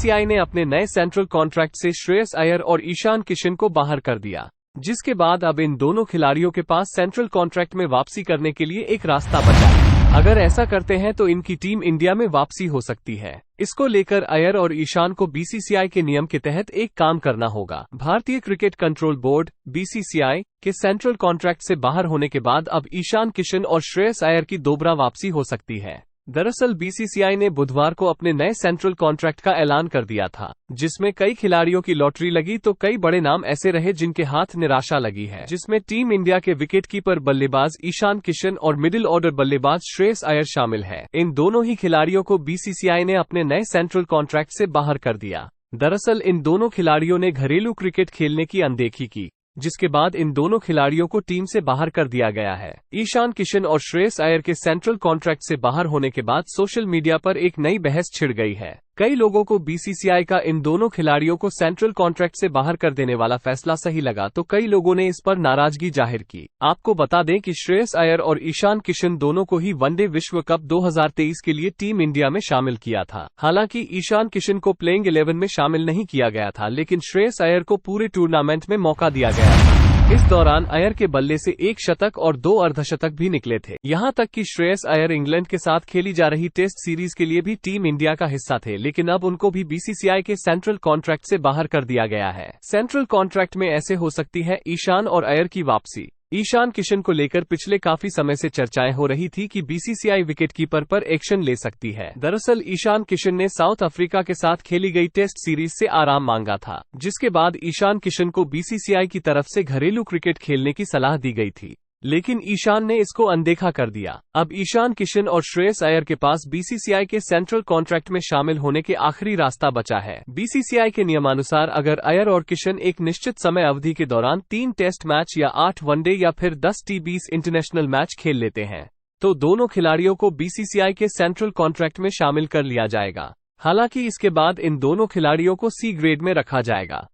BCCI ने अपने नए सेंट्रल कॉन्ट्रैक्ट से श्रेयस अय्यर और ईशान किशन को बाहर कर दिया, जिसके बाद अब इन दोनों खिलाड़ियों के पास सेंट्रल कॉन्ट्रैक्ट में वापसी करने के लिए एक रास्ता बचा है। अगर ऐसा करते हैं तो इनकी टीम इंडिया में वापसी हो सकती है। इसको लेकर अय्यर और ईशान को बीसीसीआई के नियम के तहत एक काम करना होगा। भारतीय क्रिकेट कंट्रोल बोर्ड बीसीसीआई के सेंट्रल कॉन्ट्रैक्ट से बाहर होने के बाद अब ईशान किशन और श्रेयस अय्यर की दोबारा वापसी हो सकती है। दरअसल बीसीसीआई ने बुधवार को अपने नए सेंट्रल कॉन्ट्रैक्ट का ऐलान कर दिया था, जिसमें कई खिलाड़ियों की लॉटरी लगी तो कई बड़े नाम ऐसे रहे जिनके हाथ निराशा लगी है, जिसमें टीम इंडिया के विकेटकीपर बल्लेबाज ईशान किशन और मिडिल ऑर्डर बल्लेबाज श्रेयस अय्यर शामिल है। इन दोनों ही खिलाड़ियों को बीसीसीआई ने अपने नए सेंट्रल कॉन्ट्रैक्ट से बाहर कर दिया। दरअसल इन दोनों खिलाड़ियों ने घरेलू क्रिकेट खेलने की अनदेखी की, जिसके बाद इन दोनों खिलाड़ियों को टीम से बाहर कर दिया गया है। ईशान किशन और श्रेयस अय्यर के सेंट्रल कॉन्ट्रैक्ट से बाहर होने के बाद सोशल मीडिया पर एक नई बहस छिड़ गई है। कई लोगों को बीसीसीआई का इन दोनों खिलाड़ियों को सेंट्रल कॉन्ट्रैक्ट से बाहर कर देने वाला फैसला सही लगा, तो कई लोगों ने इस पर नाराजगी जाहिर की। आपको बता दें कि श्रेयस अय्यर और ईशान किशन दोनों को ही वनडे विश्व कप 2023 के लिए टीम इंडिया में शामिल किया था। हालांकि ईशान किशन को प्लेइंग 11 में शामिल नहीं किया गया था, लेकिन श्रेयस अय्यर को पूरे टूर्नामेंट में मौका दिया गया था। इस दौरान अय्यर के बल्ले से 1 शतक और 2 अर्धशतक भी निकले थे। यहां तक कि श्रेयस अय्यर इंग्लैंड के साथ खेली जा रही टेस्ट सीरीज के लिए भी टीम इंडिया का हिस्सा थे, लेकिन अब उनको भी बीसीसीआई के सेंट्रल कॉन्ट्रैक्ट से बाहर कर दिया गया है। सेंट्रल कॉन्ट्रैक्ट में ऐसे हो सकती है ईशान और अय्यर की वापसी। ईशान किशन को लेकर पिछले काफी समय से चर्चाएं हो रही थी कि बीसीसीआई विकेटकीपर पर एक्शन ले सकती है। दरअसल ईशान किशन ने साउथ अफ्रीका के साथ खेली गई टेस्ट सीरीज से आराम मांगा था, जिसके बाद ईशान किशन को बीसीसीआई की तरफ से घरेलू क्रिकेट खेलने की सलाह दी गई थी, लेकिन ईशान ने इसको अनदेखा कर दिया। अब ईशान किशन और श्रेयस अय्यर के पास बीसीसीआई के सेंट्रल कॉन्ट्रैक्ट में शामिल होने के आखिरी रास्ता बचा है। बीसीसीआई के नियमानुसार अगर अय्यर और किशन एक निश्चित समय अवधि के दौरान 3 टेस्ट मैच या 8 वनडे या फिर 10 T20 इंटरनेशनल मैच खेल लेते हैं, तो दोनों खिलाड़ियों को बीसीसीआई के सेंट्रल कॉन्ट्रैक्ट में शामिल कर लिया जाएगा। हालांकि इसके बाद इन दोनों खिलाड़ियों को C ग्रेड में रखा जाएगा।